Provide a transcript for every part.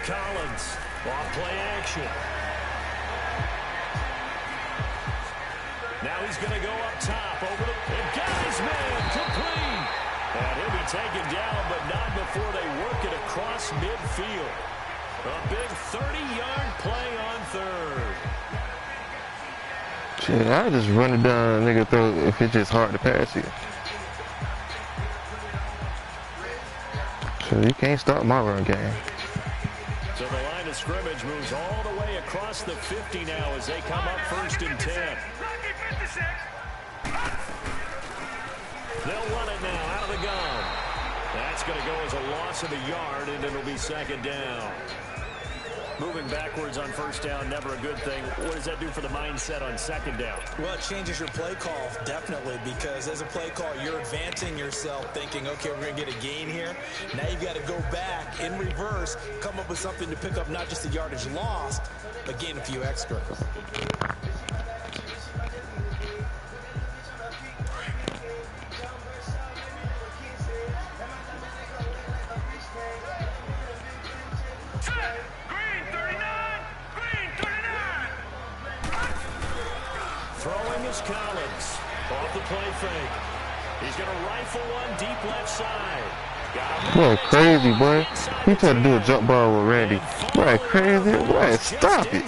Collins. Off play action. Now he's going to go up top over the... And got his man complete. And he'll be taken down, but not before they work it across midfield. A big 30-yard play on third. Shit, I just run it down, nigga, throw if it's just hard to pass you. So you can't stop my run game. So the line of scrimmage moves all the way across the 50 now as they come up 1st and 10. They'll run it now out of the gun. That's going to go as a loss of a yard, and it'll be 2nd down. Moving backwards on 1st down, never a good thing. What does that do for the mindset on 2nd down? Well, it changes your play call, definitely, because as a play call, you're advancing yourself, thinking, okay, we're going to get a gain here. Now you've got to go back in reverse, come up with something to pick up not just the yardage lost, but gain a few extra. Collins off the play fake. He's going to rifle one deep left side. Boy, crazy, boy. He tried to do a jump ball with Randy. Boy, crazy. Boy, stop it.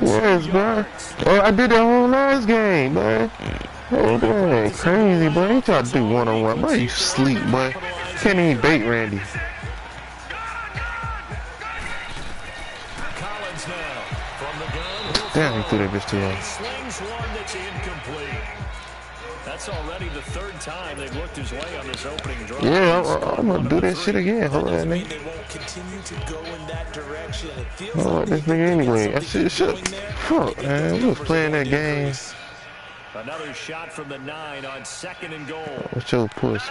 Yes, bro. Oh, I did that whole last game, man. Oh, boy, crazy, boy. He tried to do one-on-one. Boy, you sleep, boy. Can't even bait Randy. Damn, he threw that bitch to him. Slings one that's incomplete. That's already the 3rd time they've looked his way on this opening drive. Yeah, I'm gonna do that shit again. Hold on, man. They won't continue to go in that direction. It feels like this nigga anyway. That shit shook. Fuck, man. We was playing that game. Another shot from the 9 on 2nd and goal. What's your push,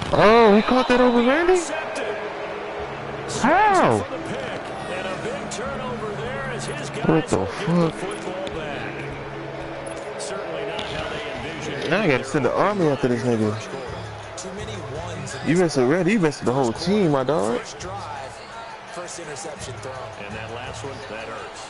Oh, he caught that over Randy? How? What the fuck? Now I gotta send the army after this nigga. You messed with Randy, you messed with the whole team, my dog. First interception throw. And that last one, that hurts.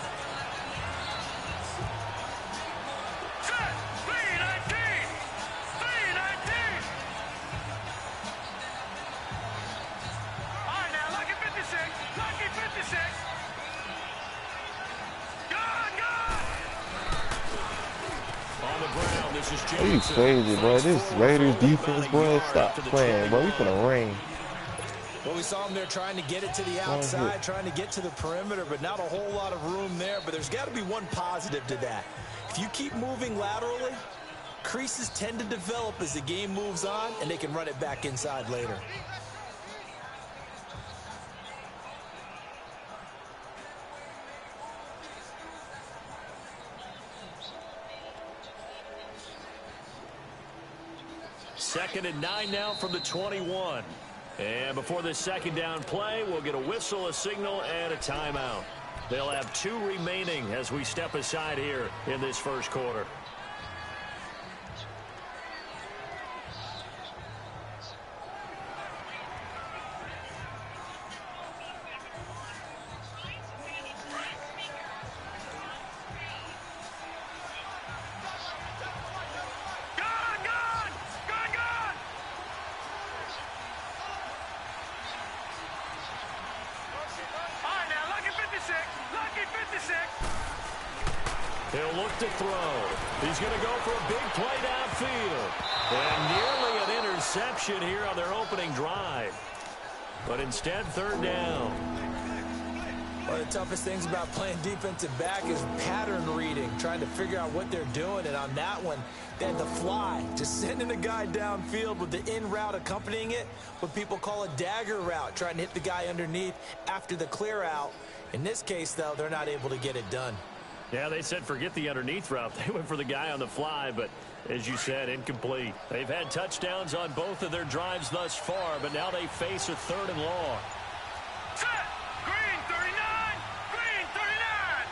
You crazy, bro. This Raiders defense, boy, stop playing, bro. We finna rain. Well, we saw him there trying to get it to the outside, trying to get to the perimeter, but not a whole lot of room there. But there's got to be one positive to that. If you keep moving laterally, creases tend to develop as the game moves on, and they can run it back inside later. Second and 9 now from the 21. And before this 2nd down play, we'll get a whistle, a signal, and a timeout. They'll have 2 remaining as we step aside here in this 1st quarter. He'll look to throw. He's going to go for a big play downfield. And nearly an interception here on their opening drive. But instead, 3rd down. One of the toughest things about playing defensive back is pattern reading, trying to figure out what they're doing. And on that one, they had the fly, just sending the guy downfield with the in route accompanying it, what people call a dagger route, trying to hit the guy underneath after the clear out. In this case, though, they're not able to get it done. Yeah, they said forget the underneath route. They went for the guy on the fly, but as you said, incomplete. They've had touchdowns on both of their drives thus far, but now they face a 3rd and long. Set! Green 39! Green 39!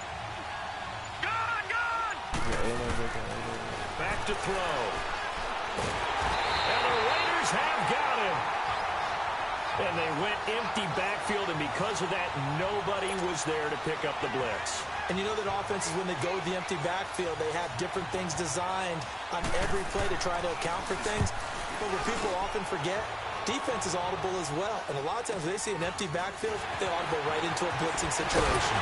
to throw. And the Raiders have got him. And they went empty backfield, and because of that, nobody was there to pick up the blitz. And you know that offenses, when they go with the empty backfield, they have different things designed on every play to try to account for things. But what people often forget, defense is audible as well. And a lot of times when they see an empty backfield, they audible right into a blitzing situation.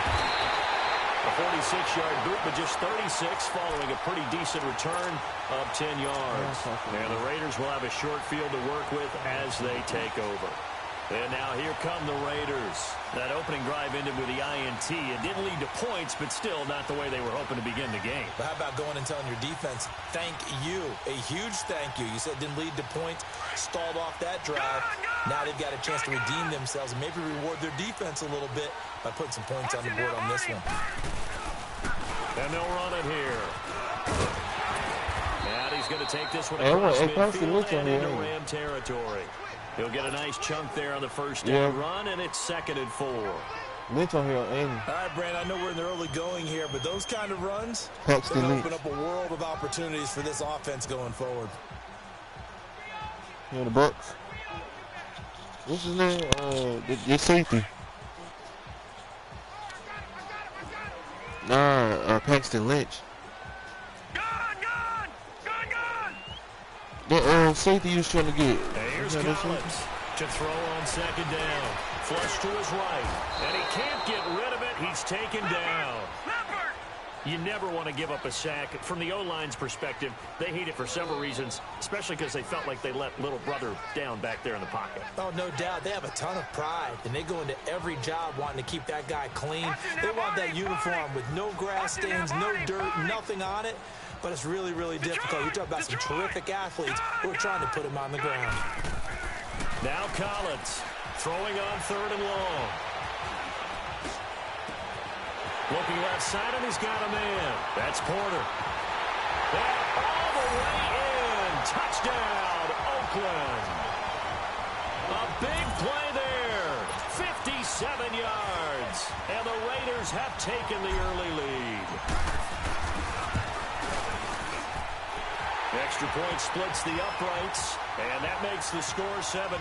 A 46-yard boot, but just 36 following a pretty decent return of 10 yards. And the Raiders will have a short field to work with as they take over. And now here come the Raiders. That opening drive ended with the INT. It didn't lead to points, but still not the way they were hoping to begin the game. But how about going and telling your defense, thank you, a huge thank you. You said it didn't lead to points, stalled off that drive. Now they've got a chance to redeem themselves and maybe reward their defense a little bit by putting some points on the board on this one. And they'll run it here. And he's going to take this one across midfield and into Ram territory. He'll get a nice chunk there on the first down run, and it's 2nd and 4. Mitch on here on Amy. All right, Brand, I know we're in the early going here, but those kind of runs open up a world of opportunities for this offense going forward. Yeah, the Bucks. What's his name? Your safety. Paxton Lynch. The safety you was trying to get. Here's Collins to throw on 2nd down. Flush to his right. And he can't get rid of it. He's taken down. You never want to give up a sack. From the O-line's perspective, they hate it for several reasons, especially because they felt like they let little brother down back there in the pocket. Oh, no doubt. They have a ton of pride, and they go into every job wanting to keep that guy clean. They want that uniform with no grass stains, no dirt, nothing on it. But it's really, really difficult. You talk about some terrific athletes who are trying to put him on the ground. Now Collins throwing on 3rd and long. Looking left side, and he's got a man. That's Porter. And all the way in. Touchdown, Oakland. A big play there. 57 yards. And the Raiders have taken the early lead. Extra point splits the uprights, and that makes the score 7-0.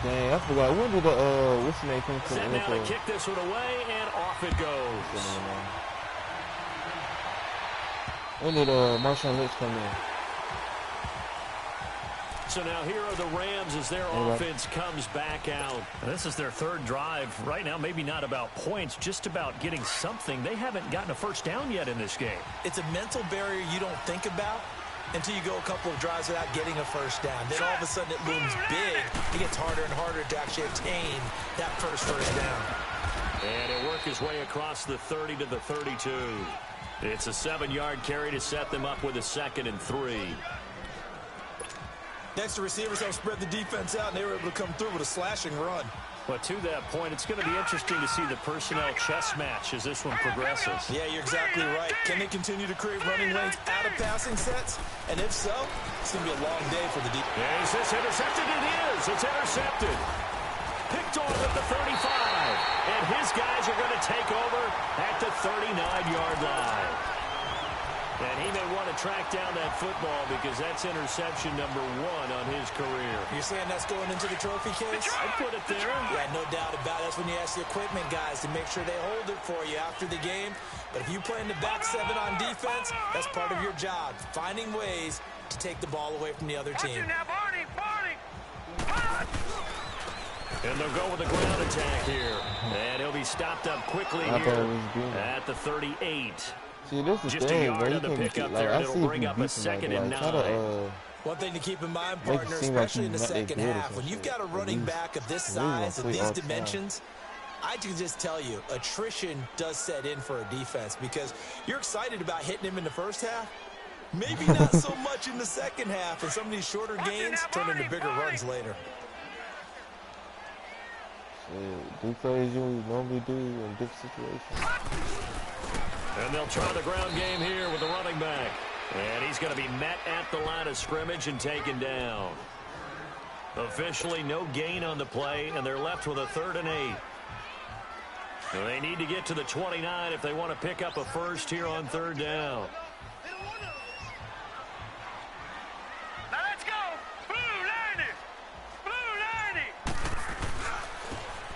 Dang, I forgot. When did what's the name come to the NFL? Now they kick this one away, and off it goes. When did Marshawn Lynch come in? So now here are the Rams as their offense comes back out. This is their 3rd drive. Right now, maybe not about points, just about getting something. They haven't gotten a first down yet in this game. It's a mental barrier you don't think about until you go a couple of drives without getting a first down. Then all of a sudden it looms big. It gets harder and harder to actually attain that first down. And he'll work his way across the 30 to the 32. It's a 7-yard carry to set them up with a 2nd and 3. Next, the receivers help spread the defense out, and they were able to come through with a slashing run. But to that point, it's going to be interesting to see the personnel chess match as this one progresses. Yeah, you're exactly right. Can they continue to create running lanes out of passing sets? And if so, it's going to be a long day for the defense. Is this intercepted? It is. It's intercepted. Picked off at the 35. And his guys are going to take over at the 39-yard line. And he may want to track down that football because that's interception number 1 on his career. You're saying that's going into the trophy case? I'd put it there. Yeah, no doubt about it. That's when you ask the equipment guys to make sure they hold it for you after the game. But if you play in the back 7 on defense, that's part of your job, finding ways to take the ball away from the other team. And they'll go with a ground attack here. And he'll be stopped up quickly here at the 38. See, this is just a yard on the pickup there, and it'll bring up a 2nd and 9. One thing to keep in mind, partner, especially in the second half, when you've got a running back of this size, of these dimensions, I can just tell you, attrition does set in for a defense because you're excited about hitting him in the first half. Maybe not so much in the second half, and some of these shorter gains turn into bigger runs later. Do things you normally do in different situations. And they'll try the ground game here with the running back. And he's going to be met at the line of scrimmage and taken down. Officially no gain on the play, and they're left with a 3rd and 8. They need to get to the 29 if they want to pick up a first here on 3rd down. Now let's go. Blue 90. Blue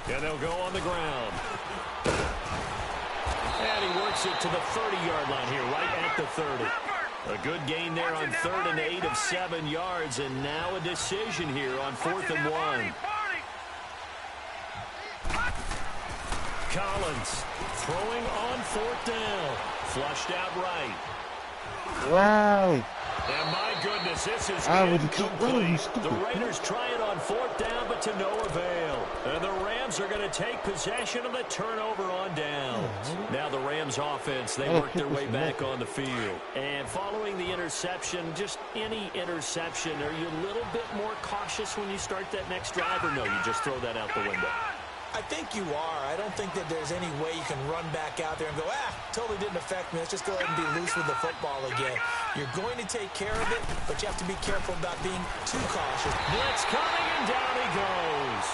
90. And they'll go on the ground. And he works it to the 30-yard line here, right at the 30. A good gain there on 3rd and 8 of 7 yards, and now a decision here on 4th and 1. Collins throwing on 4th down. Flushed out right. Wow. And my goodness, this is incomplete. The Raiders try it on 4th down, but to no avail. And the Rams are going to take possession of the turnover on downs. Now the Rams offense, they work their way back on the field. And following the interception, just any interception, are you a little bit more cautious when you start that next drive, or no, you just throw that out the window? I think you are. I don't think that there's any way you can run back out there and go, totally didn't affect me. Let's just go ahead and be loose with the football again. You're going to take care of it, but you have to be careful about being too cautious. Blitz coming, and down he goes.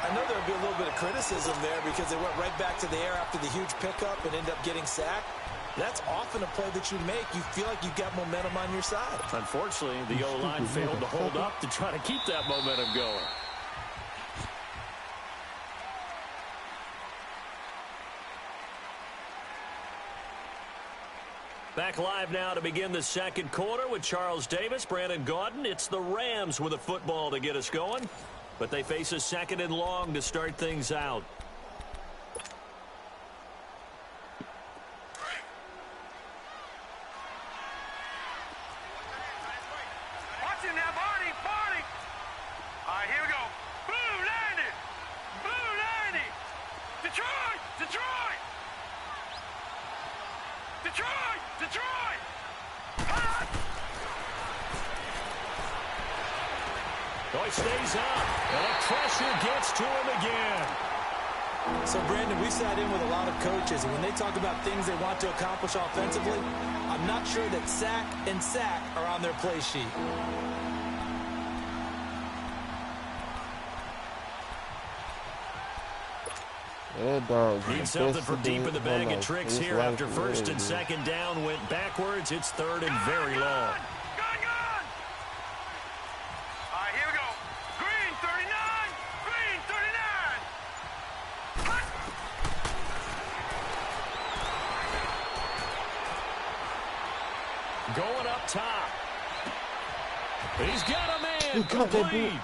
I know there'll be a little bit of criticism there because they went right back to the air after the huge pickup and ended up getting sacked. That's often a play that you make. You feel like you've got momentum on your side. Unfortunately, the O-line failed to hold up to try to keep that momentum going. Back live now to begin the 2nd quarter with Charles Davis, Brandon Gaudin. It's the Rams with a football to get us going, but they face a 2nd and long to start things out. Watch it now, Barney. All right, here we go. Blue 90. Blue 90. Detroit. Oh, he stays up, and the pressure gets to him again. So, Brandon, we've sat in with a lot of coaches, and when they talk about things they want to accomplish offensively, I'm not sure that sack and sack are on their play sheet. Need something for deep in the bag of tricks here after 1st and 2nd down went backwards. It's 3rd and very long. Gone. All right, here we go. Green 39. Green 39. Going up top. He's got a man. Complete.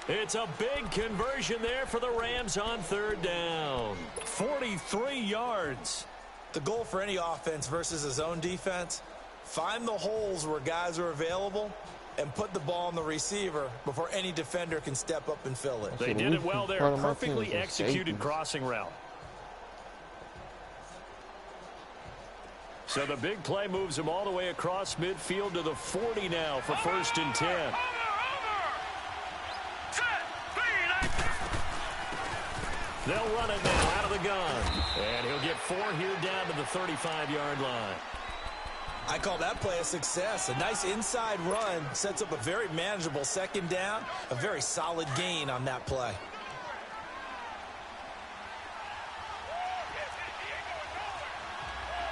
It's a big conversion there for the Rams on 3rd down. 43 yards. The goal for any offense versus a zone defense, find the holes where guys are available and put the ball on the receiver before any defender can step up and fill it. They did it well there. Perfectly executed crossing route. So the big play moves him all the way across midfield to the 40 now for 1st and 10. They'll run it now out of the gun. And he'll get 4 here down to the 35-yard line. I call that play a success. A nice inside run sets up a very manageable 2nd down. A very solid gain on that play.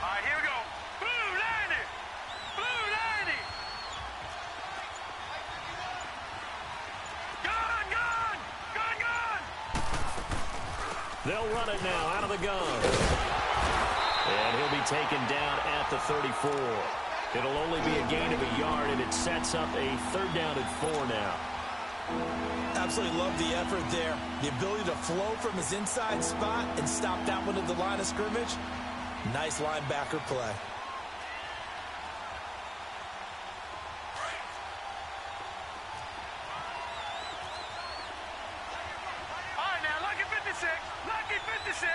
All right, here we go. Blue 90. Blue 90. Gone. They'll run it now out of the gun. And he'll be taken down at the 34. It'll only be a gain of a yard, and it sets up a 3rd down and 4 now. Absolutely love the effort there. The ability to flow from his inside spot and stop that one at the line of scrimmage. Nice linebacker play. All right, now, lucky 56. Lucky 56.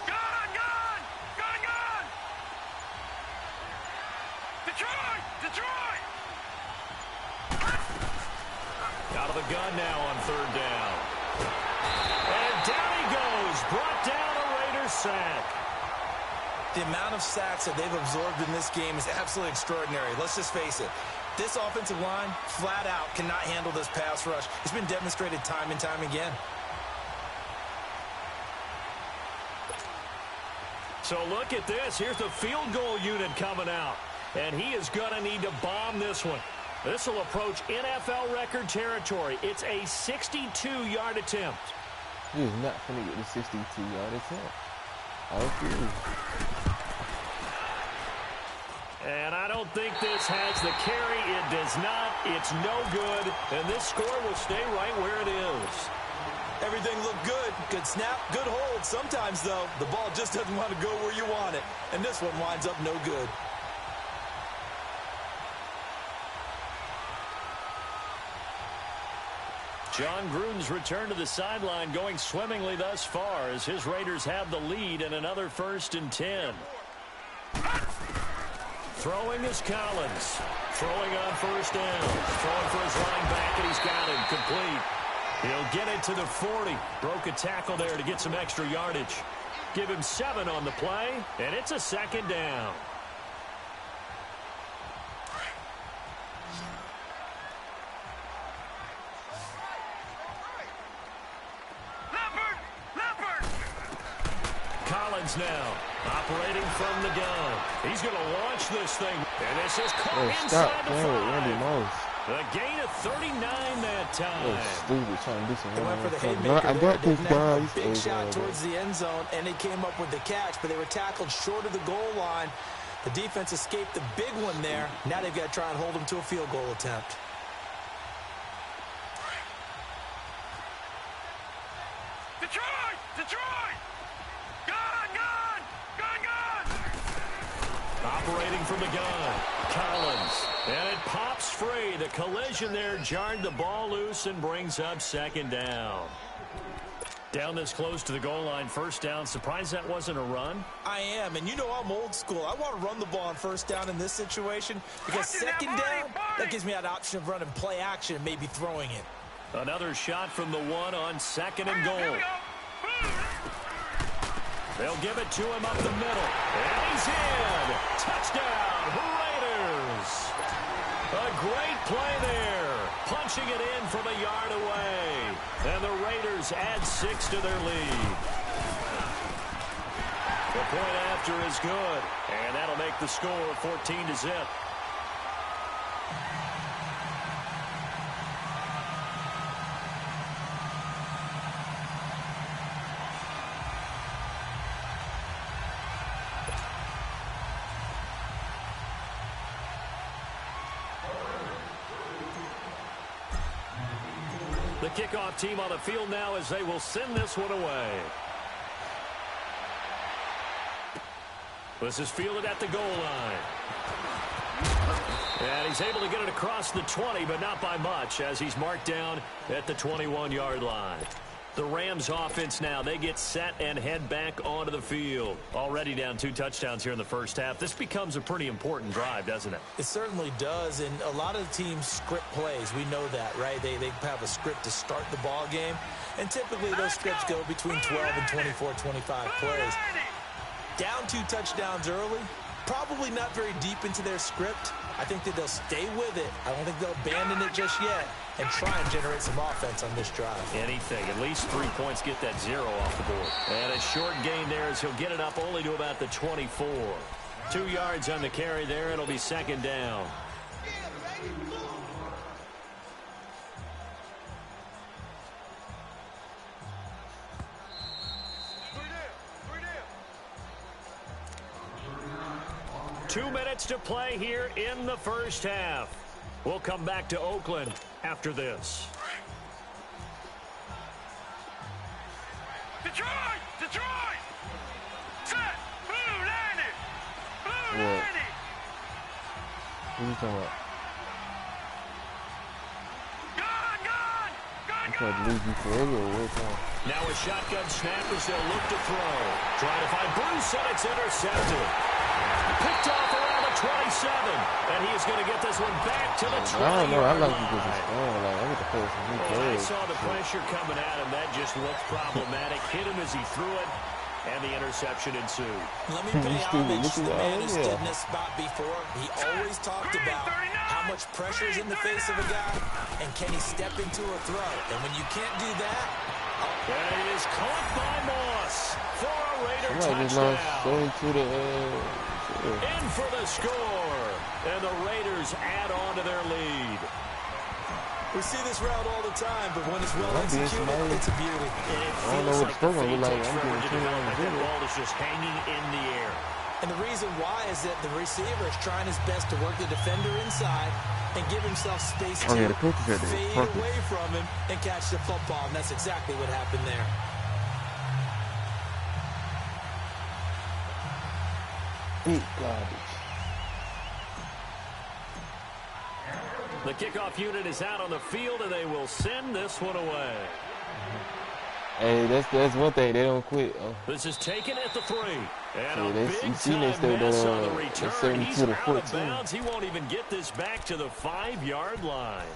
Gone. Detroit. Out of the gun now on 3rd down. And down he goes. Brought down a Raiders sack. The amount of sacks that they've absorbed in this game is absolutely extraordinary. Let's just face it. This offensive line, flat out, cannot handle this pass rush. It's been demonstrated time and time again. So look at this. Here's the field goal unit coming out. And he is going to need to bomb this one. This will approach NFL record territory. It's a 62-yard attempt. He is not going to get the 62-yard attempt. Okay. And I don't think this has the carry. It does not. It's no good. And this score will stay right where it is. Everything looked good. Good snap, good hold. Sometimes, though, the ball just doesn't want to go where you want it. And this one winds up no good. John Gruden's return to the sideline going swimmingly thus far as his Raiders have the lead in another 1st and 10. Throwing is Collins. Throwing on 1st down. Throwing for his running back, and he's got him. Complete. He'll get it to the 40. Broke a tackle there to get some extra yardage. Give him 7 on the play, and it's a 2nd down. Collins now, operating from the gun. He's going to launch this thing, and this is caught inside the 5. A gain of 39 that time. Stupid trying to do some. They went for the haymaker. I got this guy. Big shot towards the end zone, and they came up with the catch, but they were tackled short of the goal line. The defense escaped the big one there. Now they've got to try and hold them to a field goal attempt. Detroit! Detroit! Gun! Gun! Gun! Gun! Operating from the gun, Collins. And it pops free. The collision there jarred the ball loose and brings up 2nd down. Down this close to the goal line, 1st down. Surprised that wasn't a run? I am, and you know I'm old school. I want to run the ball on 1st down in this situation because 2nd down, that gives me that option of running play action and maybe throwing it. Another shot from the 1 on 2nd and goal. They'll give it to him up the middle. And he's in. Touchdown, Raiders. A great play there. Punching it in from a yard away. And the Raiders add 6 to their lead. The point after is good. And that'll make the score 14-0. The kickoff team on the field now as they will send this one away. This is fielded at the goal line. And he's able to get it across the 20, but not by much as he's marked down at the 21-yard line. The Rams offense now, they get set and head back onto the field. Already down 2 touchdowns here in the 1st half. This becomes a pretty important drive, doesn't it? It certainly does, and a lot of the teams script plays. We know that, right? They have a script to start the ball game, and typically those scripts go between 12 and 24, 25 plays. Down 2 touchdowns early, probably not very deep into their script. I think that they'll stay with it. I don't think they'll abandon it just yet and try and generate some offense on this drive. Anything. At least 3 points, get that 0 off the board. And a short gain there as he'll get it up only to about the 24. 2 yards on the carry there. It'll be 2nd down. Two minutes to play here in the 1st half. We'll come back to Oakland after this. Detroit! Detroit! Set! Blue landed! Blue What? landed! What are you talking about? Gun! Gun! Gun! I'm trying to lose you forever or what? Now a shotgun snap as they'll look to throw. Trying to find Bruce, and it's intercepted. Picked off around the 27, and he is going to get this one back to the 20. I don't know. I like you because it's fun. Like, I get the person who I plays. saw the pressure coming at him. That just looked problematic. Hit him as he threw it, and the interception ensued. Let me pay homage to the man who stood in this spot before. He always talked about how much pressure is in the face of a guy, and can he step into a throw. And when you can't do that... And it is caught by Moss for a Raider touchdown. In for the score, and the Raiders add on to their lead. We see this route all the time, but when it's well executed, it's a beauty. And it feels like the fade takes forever to develop. That ball is just hanging in the air. And the reason why is that the receiver is trying his best to work the defender inside and give himself space to fade away from him and catch the football. And that's exactly what happened there. The kickoff unit is out on the field, and they will send this one away. Hey, that's one thing. They don't quit. This is taken at the 3. And a big-time mess on the return. He's out of bounds. He won't even get this back to the 5-yard line.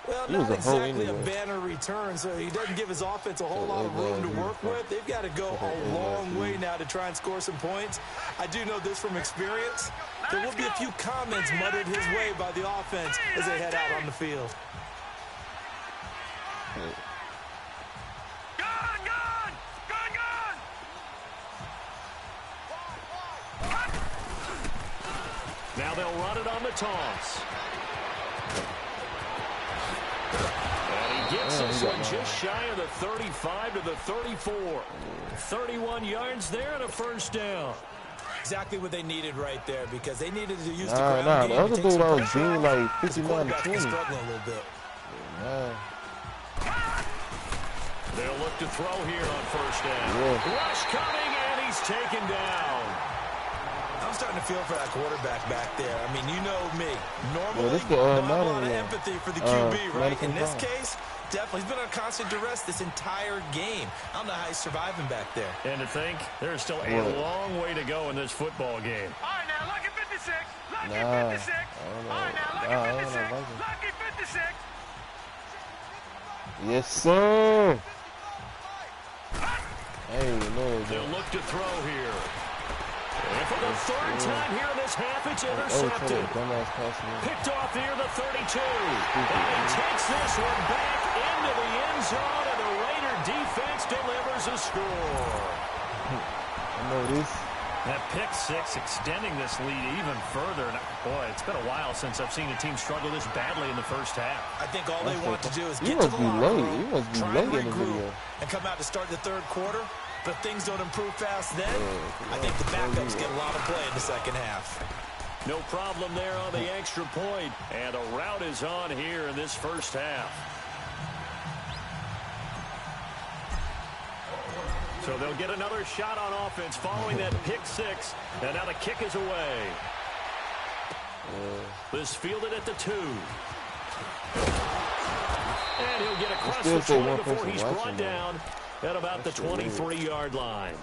Well, not exactly a banner return, so he doesn't give his offense a whole lot of room to work with. They've got to go a long way now to try and score some points. I do know this from experience. There will be a few comments muttered his way by the offense as they head out on the field. Now they'll run it on the toss. And he gets this one just shy of the 35 to the 34. 31 yards there and a first down. Exactly what they needed right there, because they needed to use the ground game. The other dude I was being like 59 to 20. Struggling a little bit. They'll look to throw here on first down. Rush coming, and he's taken down. I'm starting to feel for that quarterback back there. I mean, you know me. Normally, don't have a lot of empathy for the QB, right? In this case, definitely. He's been on constant duress this entire game. I don't know how he's surviving back there. And to think, there's still a long way to go in this football game. All right, now, lucky 56. Lucky 56. All right, now, lucky 56. Lucky 56. Yes, sir. Hey, no. They'll look to throw here. And for the third time here in this half, it's intercepted. Picked off here, the 32. And he takes this one back into the end zone, and the Raider defense delivers a score. I know this. That pick six extending this lead even further. And boy, it's been a while since I've seen a team struggle this badly in the first half. I think all they want to do is get to the locker room, try and regroup, and come out to start the third quarter. But things don't improve fast then. I think the backups get a lot of play in the second half. No problem there on the extra point. And a rout is on here in this first half. So they'll get another shot on offense following that pick six. And now the kick is away. This fielded at the 2. And he'll get across the 20 before he's brought down at about the 23-yard line.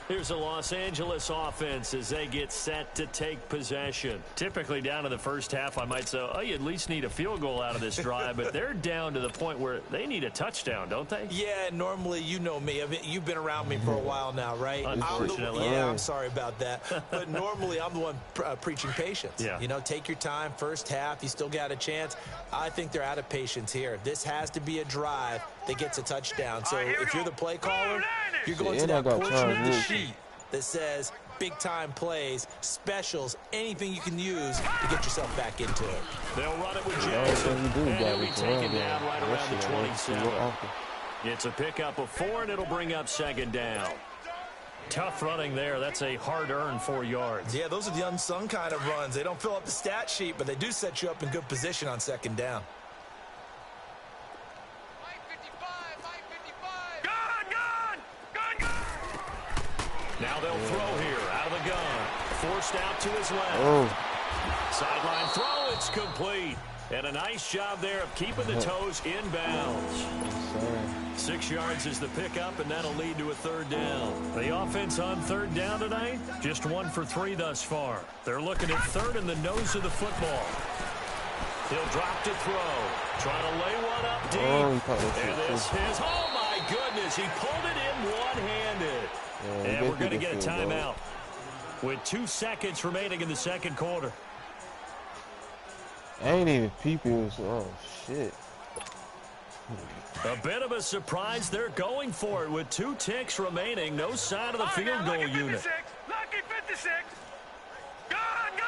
Here's the Los Angeles offense as they get set to take possession. Typically down in the first half, I might say, oh, you at least need a field goal out of this drive, but they're down to the point where they need a touchdown, don't they? Yeah, normally, you know me. I mean, you've been around me for a while now, right? Unfortunately. I'm sorry about that. But normally, I'm the one preaching patience. Yeah. You know, take your time. First half, you still got a chance. I think they're out of patience here. This has to be a drive that gets a touchdown. So if you're the play caller, you're going to that portion of the sheet that says big-time plays, specials, anything you can use to get yourself back into it. They'll run it with Jackson, and he'll be taken down right around the 27. It's a pickup of 4, and it'll bring up second down. Tough running there. That's a hard-earned 4 yards. Yeah, those are the unsung kind of runs. They don't fill up the stat sheet, but they do set you up in good position on second down. Now they'll throw here out of the gun. Forced out to his left. Sideline throw, it's complete. And a nice job there of keeping the toes in bounds. 6 yards is the pickup, and that'll lead to a third down. The offense on third down tonight, just 1 for 3 thus far. They're looking at third in the nose of the football. He'll drop to throw. Trying to lay one up deep. And this is, oh my goodness, he pulled it in one-handed. Yeah, And we're going to get a timeout with 2 seconds remaining in the second quarter. I ain't even peeping. Oh, shit. A bit of a surprise. They're going for it with 2 ticks remaining. No sign of the field goal unit. Lucky 56. Gone.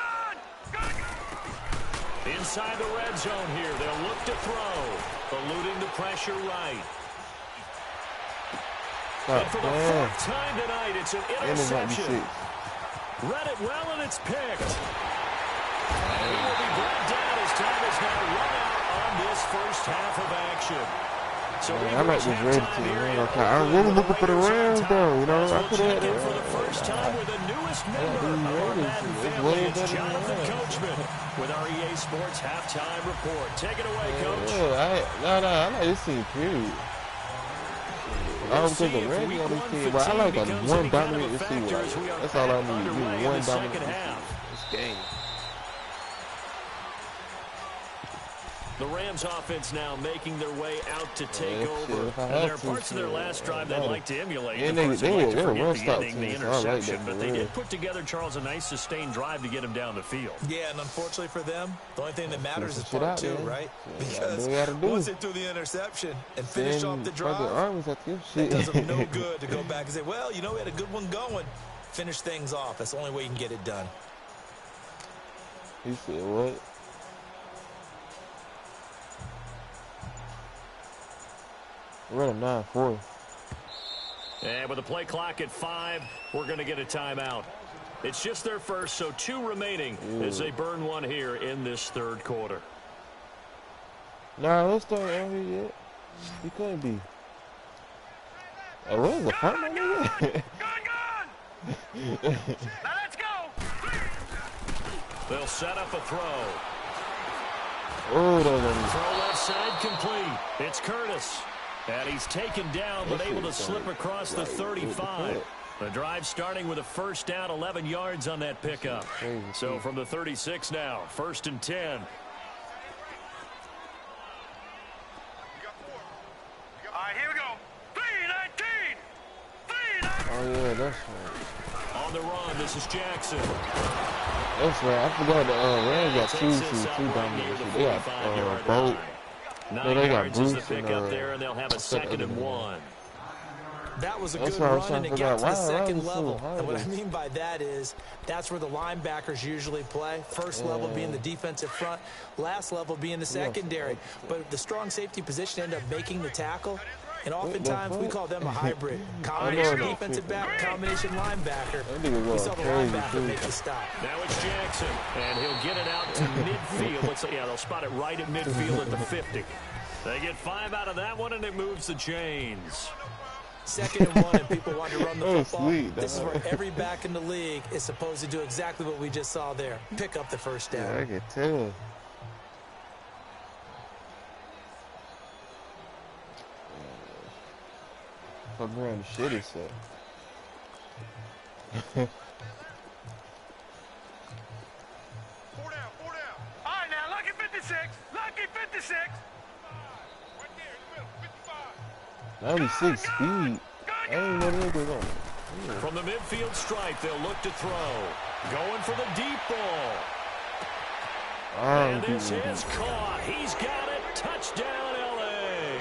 Inside the red zone here. They'll look to throw. Eluding the pressure right. And for the 4th time tonight, it's an interception. Read it well, and it's picked. And he will be brought down as time is now run out on this first half of action. So I like this red team, man. I'm really looking for the Rams, though. You know, I could have had for the first time with the newest member of our Madden family. It's Jonathan Coachman with our EA Sports halftime report. Take it away, Coach. I like this team, period. I don't think the Rams on this team, but I like a one dominant receiver. That's all I need. One dominant receiver. This game. The Rams offense now making their way out to take over. And there are parts of their last drive they'd like to emulate. And they like to forget the ending, the interception. But they did put together, Charles, a nice sustained drive to get him down the field. Yeah, and unfortunately for them, the only thing that matters is part 2, right? Because once they threw the interception and finished off the drive, it does them no good to go back and say, well, you know, we had a good one going. Finish things off. That's the only way you can get it done. He said, what? We're at 9-4. And with the play clock at 5, we're going to get a timeout. It's just their first, so 2 remaining as they burn one here in this third quarter. Nah, let's start over yet. He couldn't be. Oh, what is the front man? Gone. Now let's go. They'll set up a throw. Oh, that Throw left side complete. It's Curtis. And he's taken down, but able to slip across the 35. The drive starting with a first down, 11 yards on that pickup. So from the 36 now, 1st and 10. All right, here we go. 3-19. Oh, yeah, that's right. On the run, this is Jackson. That's right. I forgot the Rams got two dominant. They got Bolt. 9 yards is the pickup there, and they'll have a 2nd and 1. That was a good run, and it got to the second level. And what I mean by that is that's where the linebackers usually play. First level being the defensive front, last level being the secondary. But the strong safety position ended up making the tackle. And oftentimes we call them a hybrid. Combination defensive back, combination linebacker. We saw the linebacker make the stop. Now it's Jackson, and he'll get it out to midfield. Yeah, they'll spot it right at midfield at the 50. They get 5 out of that one, and it moves the chains. 2nd and 1, and people want to run the football. This is where every back in the league is supposed to do exactly what we just saw there. Pick up the first down. Yeah, I can tell. Fuck around the shit itself. 4 down. All right, now, lucky 56. Lucky 56. Right there, 55. 96 speed. I ain't know they were going. From the midfield stripe, they'll look to throw. Going for the deep ball. And this is caught. He's got it. Touchdown, L.A.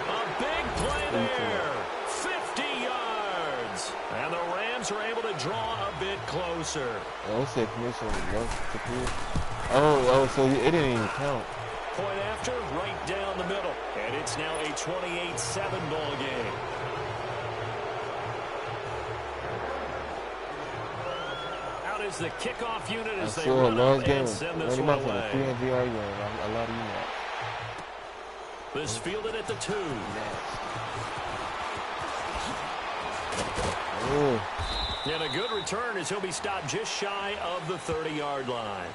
A big play there. 50 yards. And the Rams are able to draw a bit closer. Oh, said commission. Oh, so it didn't even count. Point after, right down the middle. And it's now a 28-7 ball game. Out is the kickoff unit as they run up and send this one away. 300-yard game. A lot of you know. This fielded at the 2. And a good return as he'll be stopped just shy of the 30-yard line.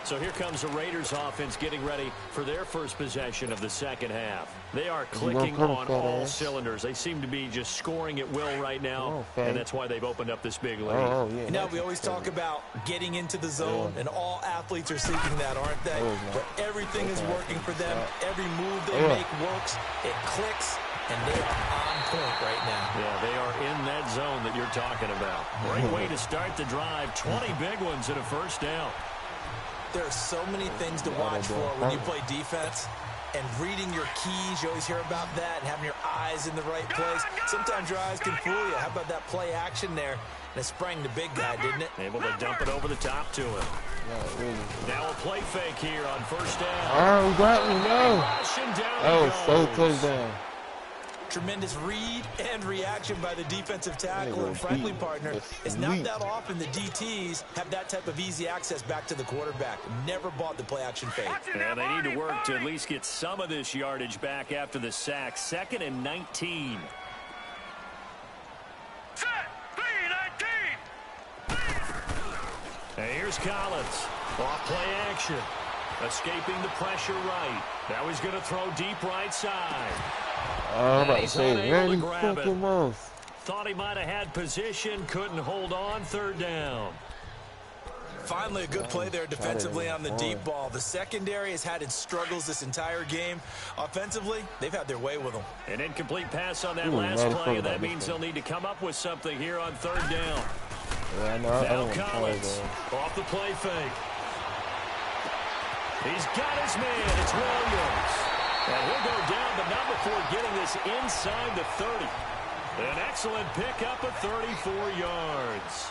So here comes the Raiders offense getting ready for their first possession of the second half. They are clicking on all cylinders. They seem to be just scoring at will right now, and that's why they've opened up this big lead. You know, we always talk about getting into the zone, and all athletes are seeking that, aren't they? But everything is working for them. Every move they make works. It clicks, and they are on point right now. Yeah, they are in that zone that you're talking about. Great way to start the drive. 20 big ones and a first down. There are so many things to watch for when you play defense, and reading your keys, you always hear about that, and having your eyes in the right place. Sometimes your eyes can fool you. How about that play action there? And it sprang the big guy, didn't it? Able to dump it over the top to him. Now a play fake here on first down. Oh, got me, no. That was so touchdown. Tremendous read and reaction by the defensive tackle and friendly partner. It's not that often the DTs have that type of easy access back to the quarterback. Never bought the play action fake. Yeah, they need to work to at least get some of this yardage back after the sack. 2nd and 19. Set, 3-19. And here's Collins. Off play action. Escaping the pressure right. Now he's going to throw deep right side. I'm about to say, Randy fucking Moss. Thought he might have had position, couldn't hold on. 3rd down. Finally, a good play there defensively on the deep ball. The secondary has had its struggles this entire game. Offensively, they've had their way with them. An incomplete pass on that last play, and that means they'll need to come up with something here on 3rd down. Yeah, I know. Now Collins off the play fake. He's got his man. It's Williams. And he'll go down, but not before getting this inside the 30. An excellent pickup of 34 yards.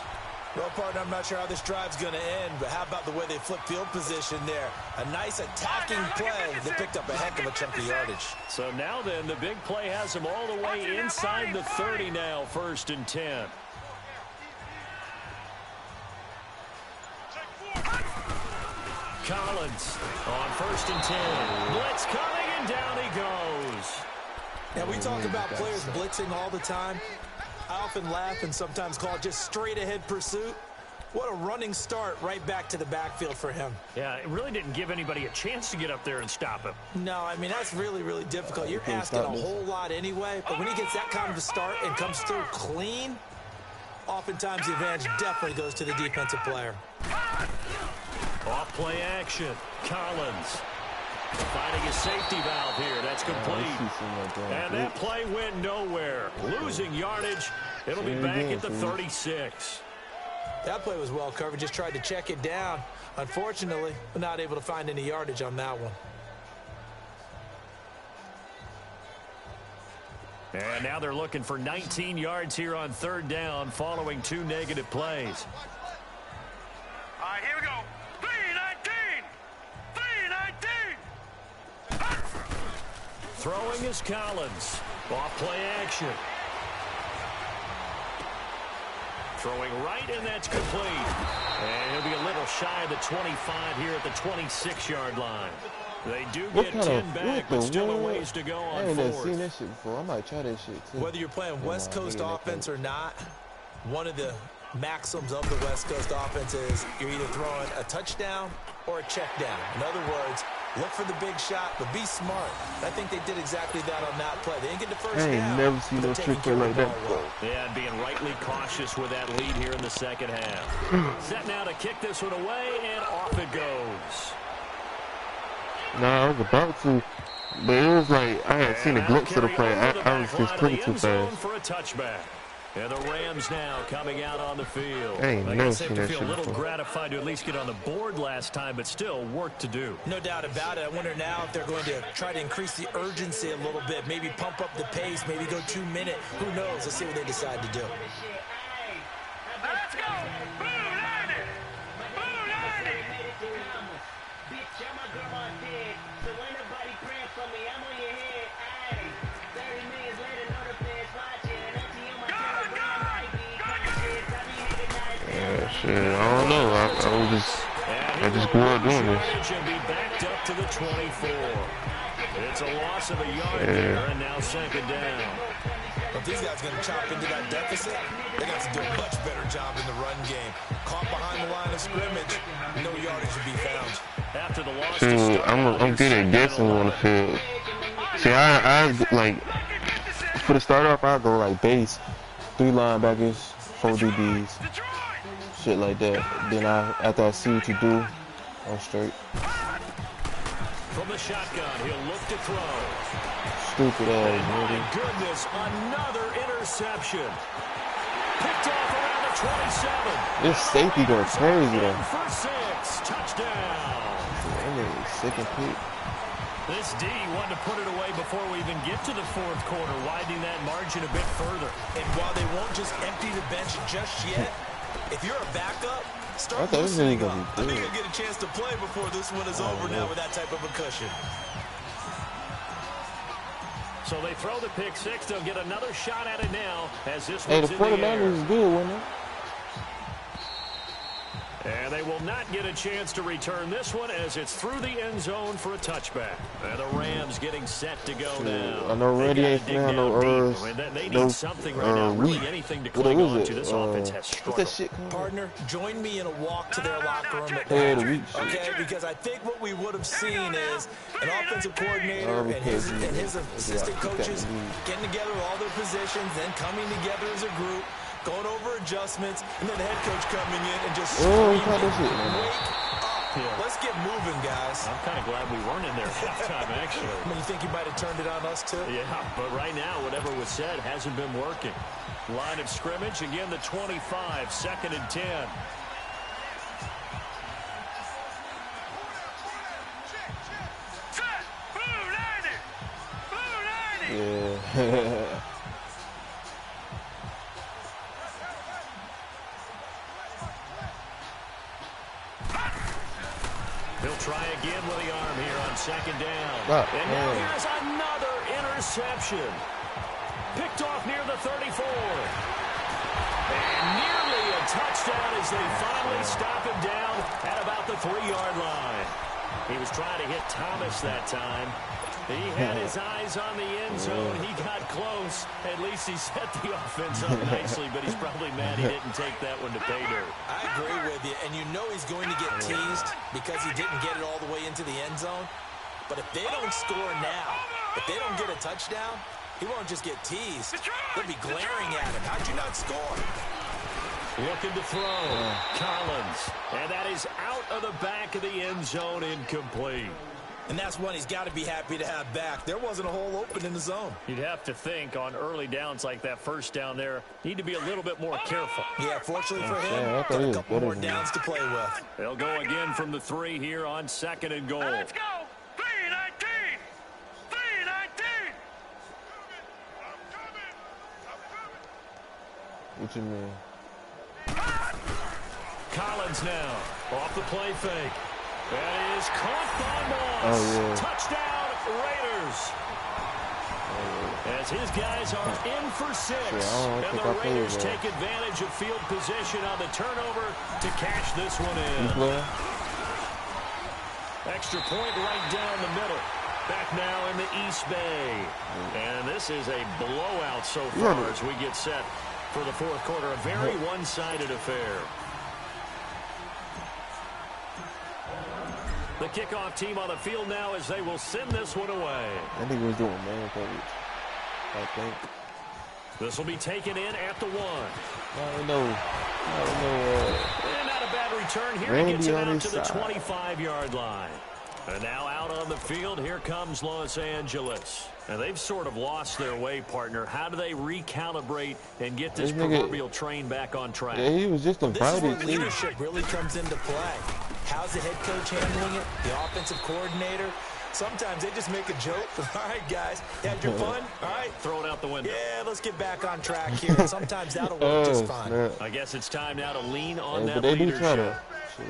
Well, partner, I'm not sure how this drive's going to end, but how about the way they flip field position there? A nice attacking play. They picked up a heck of a chunk of yardage. So now then, the big play has them all the way inside the 30 now, 1st and 10. Collins on 1st and 10. Blitz coming, and down he goes. Now, we talk about players blitzing all the time. I often laugh and sometimes call it just straight-ahead pursuit. What a running start right back to the backfield for him. Yeah, it really didn't give anybody a chance to get up there and stop him. No, I mean, that's really, really difficult. You're asking a whole lot anyway, but when he gets that kind of a start and comes through clean, oftentimes the advantage definitely goes to the defensive player. Off play action. Collins finding a safety valve here. That's complete. And that play went nowhere. Losing yardage. It'll be back at the 36. That play was well covered. Just tried to check it down. Unfortunately, we're not able to find any yardage on that one. And now they're looking for 19 yards here on 3rd down following 2 negative plays. All right, here we go. 3-19. 3-19. Throwing is Collins. Off play action. Throwing right, and that's complete. And he'll be a little shy of the 25 here at the 26-yard line. They do get 10 back, but still a ways to go on 4th. I ain't never seen that shit before. I might try that shit, too. Whether you're playing West Coast offense or not, one of the maxims of the West Coast offense is you're either throwing a touchdown or a check down. In other words, look for the big shot, but be smart. I think they did exactly that on that play. They didn't get the first down. I ain't never seen no trick play like that before. Yeah, and being rightly cautious with that lead here in the second half. Set now to kick this one away, and off it goes. Nah, I was about to, but it was like I hadn't seen a glimpse of the play. I was just clicking too fast. For a touchback. And the Rams now coming out on the field. I guess they have to feel a little gratified to at least get on the board last time, but still work to do. No doubt about it. I wonder now if they're going to try to increase the urgency a little bit, maybe pump up the pace, maybe go 2-minute. Who knows? Let's see what they decide to do. Let's go. Boo, 90. Boo, 90. Shit, I don't know. I just grew up doing this. And be backed up to the 24. It's a loss of a yard there, and now 2nd down. If these guys are going to chop into that deficit, they're going to have to do a much better job in the run game. Caught behind the line of scrimmage, no yardage to be found. After the loss, I'm good at guessing on the field. See, I like, for the start off, I go like base, 3 linebackers, 4 DBs, shit like that. Then after I see what you do, I'm straight. From the shotgun, he'll look to throw. Stupid ass, My nigga. goodness, another interception. Picked off around the 27. This safety going crazy though. In for 6, touchdown. That nigga second pick. This D wanted to put it away before we even get to the 4th quarter, widening that margin a bit further. And while they won't just empty the bench just yet, if you're a backup, start Okay, this loosening is up. gonna I be think good. you'll get a chance to play before this one is over now with that type of a cushion. So they throw the pick 6. They'll get another shot at it now as this Hey, one's the in the air. 49ers is good, wasn't it? And they will not get a chance to return this one as it's through the end zone for a touchback. And the Rams getting set to go now. I know Randy ain't finna have no, they need something right now, really anything to cling on to. This offense has struggled. What's that shit called? Partner, join me in a walk to their locker room at Yeah, the half. weak shit. Okay, because I think what we would have seen is an offensive coordinator and his assistant coaches getting together with all their positions, then coming together as a group, going over adjustments, and then the head coach coming in and just screaming, wake up. Yeah. Let's get moving, guys. I'm kind of glad we weren't in there at halftime, actually. I mean, you think you might have turned it on us, too? Yeah, but right now, whatever was said hasn't been working. Line of scrimmage, again, the 25, 2nd and 10. Set. Blue 90. Blue 90. Yeah. He'll try again with the arm here on 2nd down. Oh, And now man. here's another interception. Picked off near the 34. And nearly a touchdown as they finally stop him down at about the 3-yard line. He was trying to hit Thomas that time. He had his eyes on the end zone. He got close. At least he set the offense up nicely, but he's probably mad he didn't take that one to pay dirt. I agree with you, and you know he's going to get teased because he didn't get it all the way into the end zone. But if they don't score now, if they don't get a touchdown, he won't just get teased. They'll be glaring at him. How'd you not score? Looking to throw. Collins. And that is out of the back of the end zone, incomplete. And that's one he's got to be happy to have back. There wasn't a hole open in the zone. You'd have to think on early downs like that first down there, need to be a little bit more careful. Yeah, fortunately for him, Yeah, got a couple more downs to play with. They'll go again from the 3 here on 2nd and goal. Let's go. 319. 319. What you mean? Collins now off the play fake. That is caught by Moss. Oh, yeah. Touchdown, Raiders. As his guys are in for 6. Yeah, and the Raiders take advantage of field position on the turnover to cash this one in. Extra point right down the middle. Back now in the East Bay. And this is a blowout so far as we get set for the 4th quarter. A very one-sided affair. The kickoff team on the field now as they will send this one away. I think he was doing man coverage. I think. This will be taken in at the 1. I don't know. And not a bad return here. He gets it out to the 25-yard line. And now out on the field, here comes Los Angeles. And they've sort of lost their way, partner. How do they recalibrate and get this proverbial train back on track? Yeah, he was just invited. This is where leadership really comes into play. How's the head coach handling it? The offensive coordinator? Sometimes they just make a joke. All right, guys, you had your fun? All right. Throw it out the window. Yeah, let's get back on track here. And sometimes that'll work just fine. Snap. I guess it's time now to lean on that But they do leadership. try to. Shit.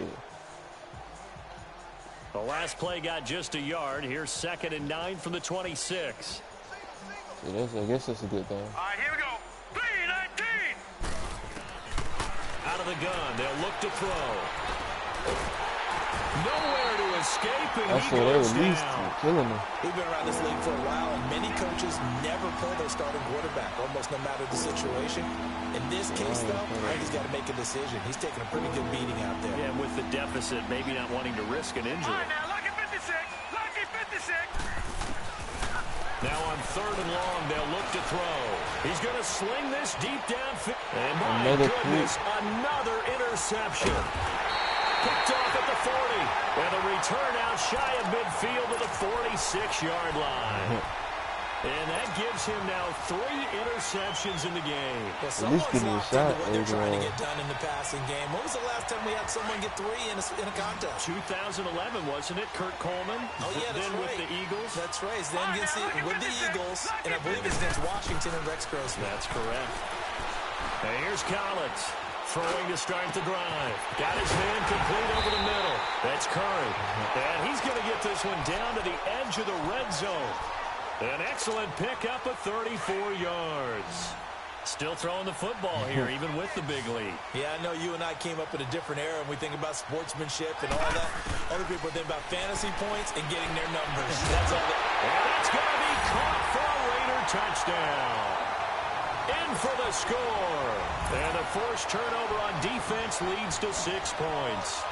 The last play got just a yard. Here's 2nd and 9 from the 26. Yeah, I guess that's a good thing. All right, here we go. 319. Out of the gun. They'll look to throw. Nowhere to escape, and I he saw they goes released down. him, killing him. We've been around this league for a while, and many coaches never play their starting quarterback, almost no matter the situation. In this case, though, I think he's got to make a decision. He's taking a pretty good beating out there. Yeah, with the deficit, maybe not wanting to risk an injury. All right, now, lucky 56. Lucky 56. Now on 3rd and long, they'll look to throw. He's going to sling this deep downfield. And my goodness, another interception. Picked off at the 40. And a return out shy of midfield to the 46-yard line. And that gives him now 3 interceptions in the game. Well, someone's locked into what they're trying to get done in the passing game. When was the last time we had someone get 3 in a contest? 2011, wasn't it? Kurt Coleman. Oh, yeah, that's then right. with the Eagles. That's right. Then with the Eagles, and I believe it's against Washington and Rex Grossman. That's correct. And here's Collins. Throwing to start the drive. Got his man complete over the middle. That's Curry. And he's going to get this one down to the edge of the red zone. An excellent pickup of 34 yards. Still throwing the football here, even with the big lead. Yeah, I know you and I came up in a different era, and we think about sportsmanship and all that. Other people think about fantasy points and getting their numbers. That's all. And it's going to be caught for a Raider touchdown. In for the score. And a forced turnover on defense leads to 6 points.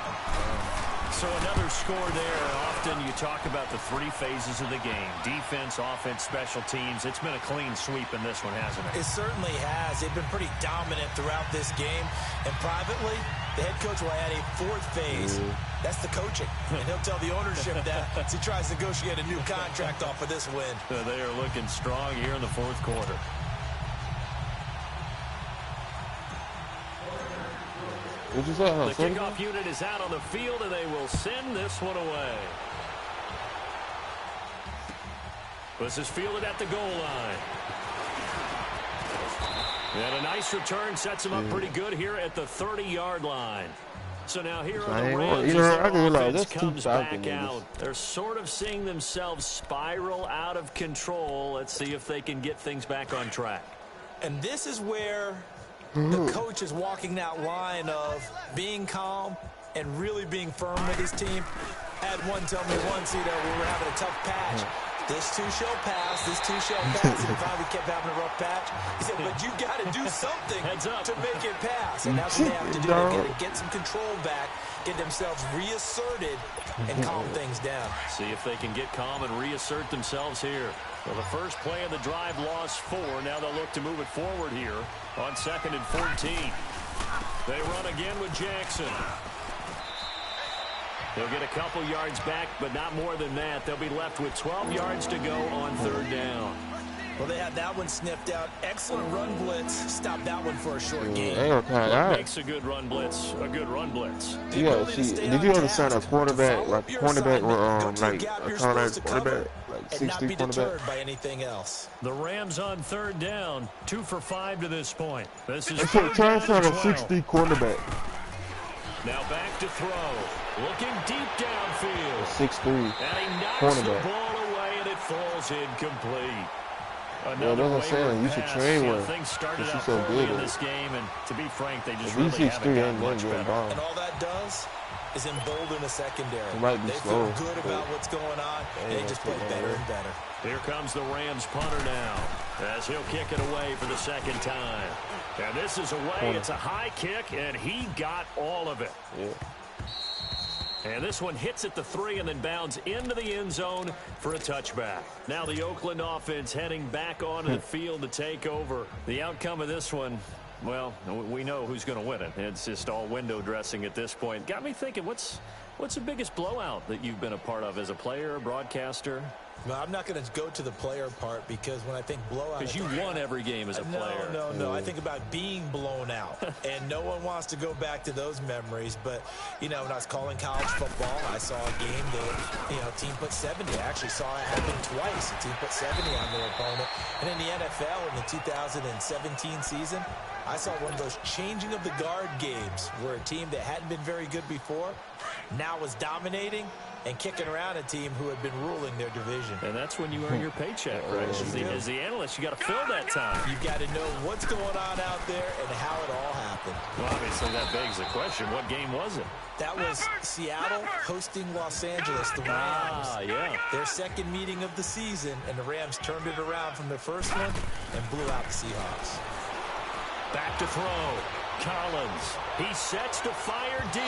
So another score there. Often you talk about the 3 phases of the game. Defense, offense, special teams. It's been a clean sweep in this one, hasn't it? It certainly has. They've been pretty dominant throughout this game. And privately, the head coach will add a 4th phase. That's the coaching. And he'll tell the ownership that as he tries to negotiate a new contract off of this win. They are looking strong here in the 4th quarter. What'd you say? The kickoff unit is out on the field, and they will send this one away. This is fielded at the goal line. And a nice return sets him up pretty good here at the 30-yard line. So now here are the Rams as their offense comes back out. They're sort of seeing themselves spiral out of control. Let's see if they can get things back on track. And this is where the coach is walking that line of being calm and really being firm with his team. I had one tell me once, we were having a tough patch. This too shall pass. This too shall pass. And finally kept having a rough patch. He said, but you got to do something to make it pass. And that's what they have to do. They got to get some control back, get themselves reasserted, and calm things down. See if they can get calm and reassert themselves here. Well, the first play of the drive lost 4. Now they'll look to move it forward here on 2nd and 14. They run again with Jackson. They'll get a couple yards back, but not more than that. They'll be left with 12 yards to go on 3rd down. Well, they had that one sniffed out. Excellent run blitz. Stop that one for a short game. What makes a good run blitz a good run blitz? Yeah, see, did you understand a quarterback, like a cornerback, like a quarterback, like 6'3" quarterback? By anything else. The Rams on 3rd down, 2 for 5 to this point. This is trying to find a 6'3" quarterback. Now back to throw. Looking deep downfield. 6'3" And he knocks the ball away, and it falls incomplete. Well, that's what I'm saying. You should train with. Things started out poorly in this game, and to be frank, they just really haven't gotten much better. And all that does is embolden the secondary. They feel good about what's going on, and they just play better and better. Here comes the Rams punter now, as he'll kick it away for the 2nd time. And this is away. It's a high kick, and he got all of it. Yeah. And this one hits at the 3 and then bounds into the end zone for a touchback. Now the Oakland offense heading back onto the field to take over. The outcome of this one, well, we know who's going to win it. It's just all window dressing at this point. Got me thinking, what's the biggest blowout that you've been a part of as a player, broadcaster? No, I'm not going to go to the player part because when I think blowout... Because you won every game as a player. No. I think about being blown out. And no one wants to go back to those memories. But, when I was calling college football, I saw a game that, team put 70. I actually saw it happen twice. A team put 70 on their opponent. And in the NFL, in the 2017 season, I saw one of those changing of the guard games where a team that hadn't been very good before now was dominating. and kicking around a team who had been ruling their division. And that's when you earn your paycheck, right? As the analyst, you got to fill that time. You've got to know what's going on out there and how it all happened. Well, obviously, that begs the question, what game was it? That was Seattle hosting Los Angeles, the Rams. Ah, yeah. Their second meeting of the season, and the Rams turned it around from their first one and blew out the Seahawks. Back to throw. Collins. He sets to fire deep.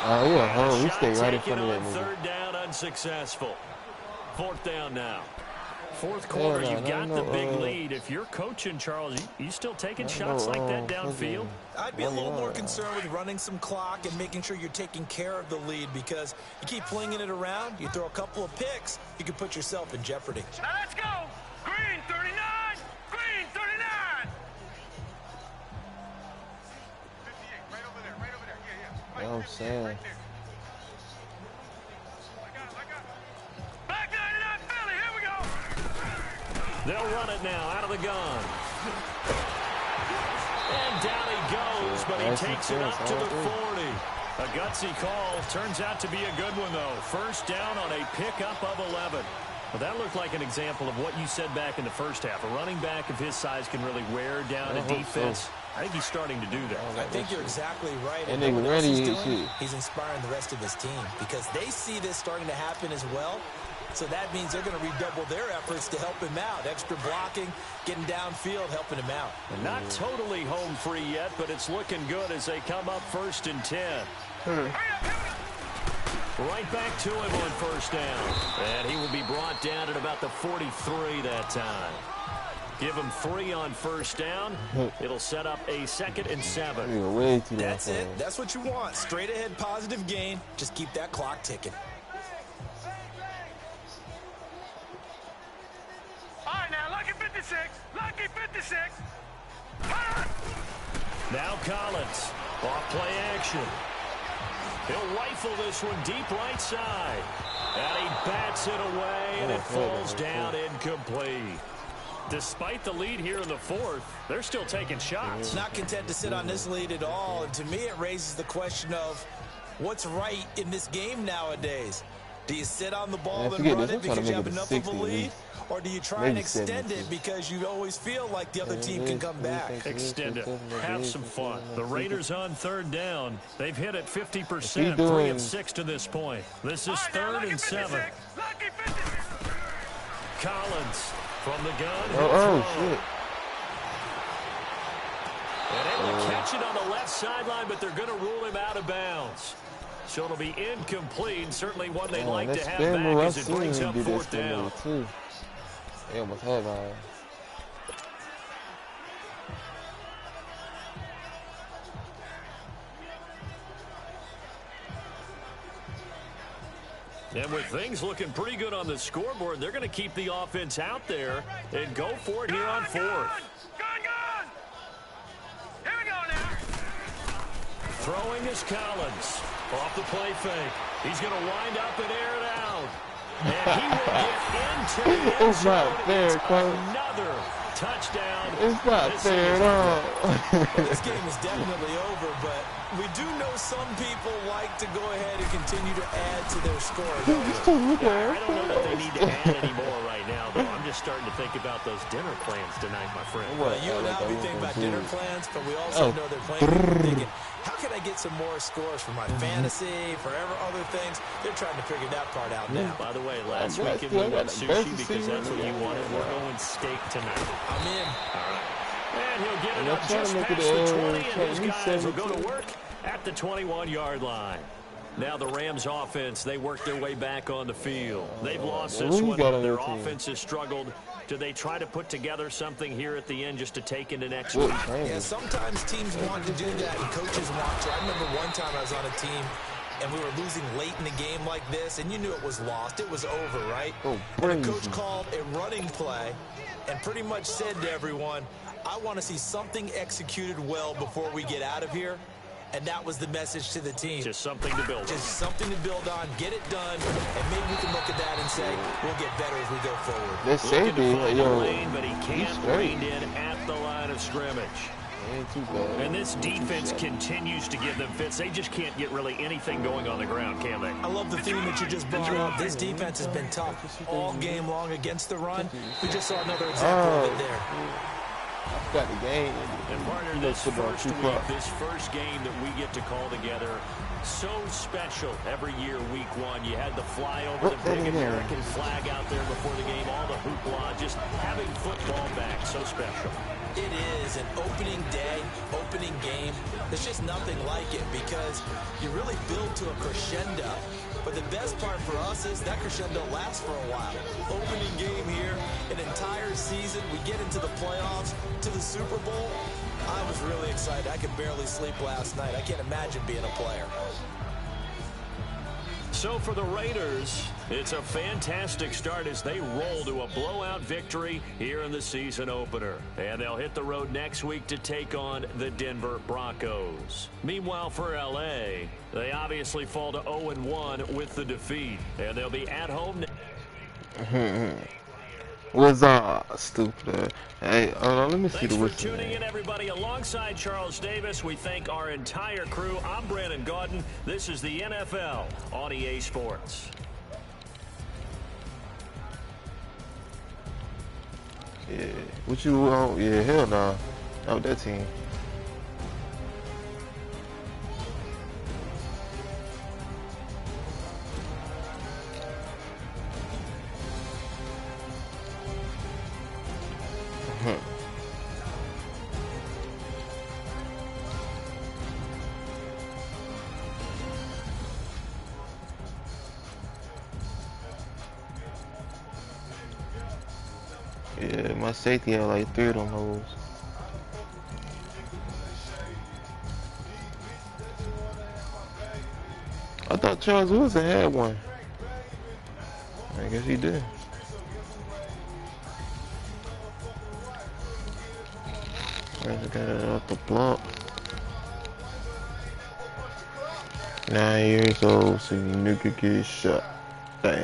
Oh, yeah. He Shot stayed right in taken front of on that nigga. third down, unsuccessful. Fourth down now. Fourth quarter, you've got the big lead. If you're coaching, Charles, you still taking shots like that downfield? I'd be a little more concerned with running some clock and making sure you're taking care of the lead, because you keep flinging it around, you throw a couple of picks, you can put yourself in jeopardy. Now let's go. Green 39. Green 39. 58. Right over there. Right over there. Yeah, yeah. I'm saying. Back 99 Philly. Here we go. They'll run it now out of the gun. And down he goes, but he takes it up to the 40. A gutsy call. Turns out to be a good one, though. First down on a pickup of 11. Well, that looked like an example of what you said back in the first half. A running back of his size can really wear down a defense. So. I think he's starting to do that. I think you're exactly right. And what else he's doing, shit. he's inspiring the rest of his team, because they see this starting to happen as well. So that means they're going to redouble their efforts to help him out. Extra blocking, getting downfield, helping him out. And not totally home free yet, but it's looking good as they come up 1st and 10. Right back to him on first down. And he will be brought down at about the 43 that time. Give him 3 on first down. It'll set up a 2nd and 7. That's it. That's what you want. Straight ahead positive gain. Just keep that clock ticking. All right, now, lucky 56. Lucky 56. Now Collins. Off play action. He'll rifle this one deep right side. And he bats it away, and it falls down incomplete. Despite the lead here in the fourth, they're still taking shots. Not content to sit on this lead at all. And to me, it raises the question of what's right in this game nowadays. Do you sit on the ball and run it because you have enough of a lead? Or do you try and extend it because you always feel like the other team can come back? Extend it. Have some fun. The Raiders on third down. They've hit it 50%, 3 of 6 to this point. This is 3rd and 7. Collins from the gun. Shit. And able to catch it on the left sideline, but they're going to rule him out of bounds. So it'll be incomplete. Certainly one they'd like to have back as it brings up 4th down. They almost had mine. And with things looking pretty good on the scoreboard, they're going to keep the offense out there and go for it here on 4th. Gun! Here we go now. Throwing is Collins. Off the play fake. He's going to wind up and air it out. And he will get into the end zone. It's not fair, Coach. Another touchdown. It's not fair at all. Well, this game is definitely over, but we do know some people like to go ahead and continue to add to their score. Yeah, I don't know that they need to add any more right now, though. I'm just starting to think about those dinner plans tonight, my friend. Well, you and I will be thinking about dinner plans, but we also know they're playing. Thinking, how can I get some more scores for my fantasy, for other things? They're trying to figure that part out now. By the way, last weekend we went sushi because that's what you wanted. We're going steak tonight. I'm in. All right. And he'll get it up just past the 20, and his guys will go to work at the 21-yard line. Now the Rams offense, they work their way back on the field. They've lost this one. Their offense has struggled. Do they try to put together something here at the end just to take into next week? Yeah, sometimes teams want to do that, and coaches want to. I remember one time I was on a team, and we were losing late in the game like this, and you knew it was lost. It was over, right? And the coach called a running play and pretty much said to everyone, I want to see something executed well before we get out of here. And that was the message to the team. Just something to build on. Just something to build on, get it done, and maybe we can look at that and say, we'll get better as we go forward. This safety, lane, but he can't rein in at the line of scrimmage. Ain't too bad. And this defense continues to give them fits. They just can't get really anything going on the ground, can they? I love the theme that you just brought up. This defense has been tough all game long against the run. We just saw another example of it there. I got the game. And partner, this first week, this first game that we get to call together, so special every year, week one. You had the fly over the big American flag out there before the game, all the hoopla, just having football back, so special. It is an opening day, opening game. There's just nothing like it because you really build to a crescendo. But the best part for us is that crescendo lasts for a while. Opening game here, an entire season. We get into the playoffs, to the Super Bowl. I was really excited. I could barely sleep last night. I can't imagine being a player. So for the Raiders, it's a fantastic start as they roll to a blowout victory here in the season opener. And they'll hit the road next week to take on the Denver Broncos. Meanwhile, for L.A., they obviously fall to 0-1 with the defeat. And they'll be at home. Was stupid. Hey, let me see the whistle. Thanks for tuning in, everybody. Alongside Charles Davis, we thank our entire crew. I'm Brandon Gaudin. This is the NFL on EA Sports. Yeah, what you want? Yeah, hell no. Not with that team. Yeah, my safety had like 3 of them hoes. I thought Charles Wilson had one. I guess he did. I got it off the block. 9 years old, so you nigga get shot.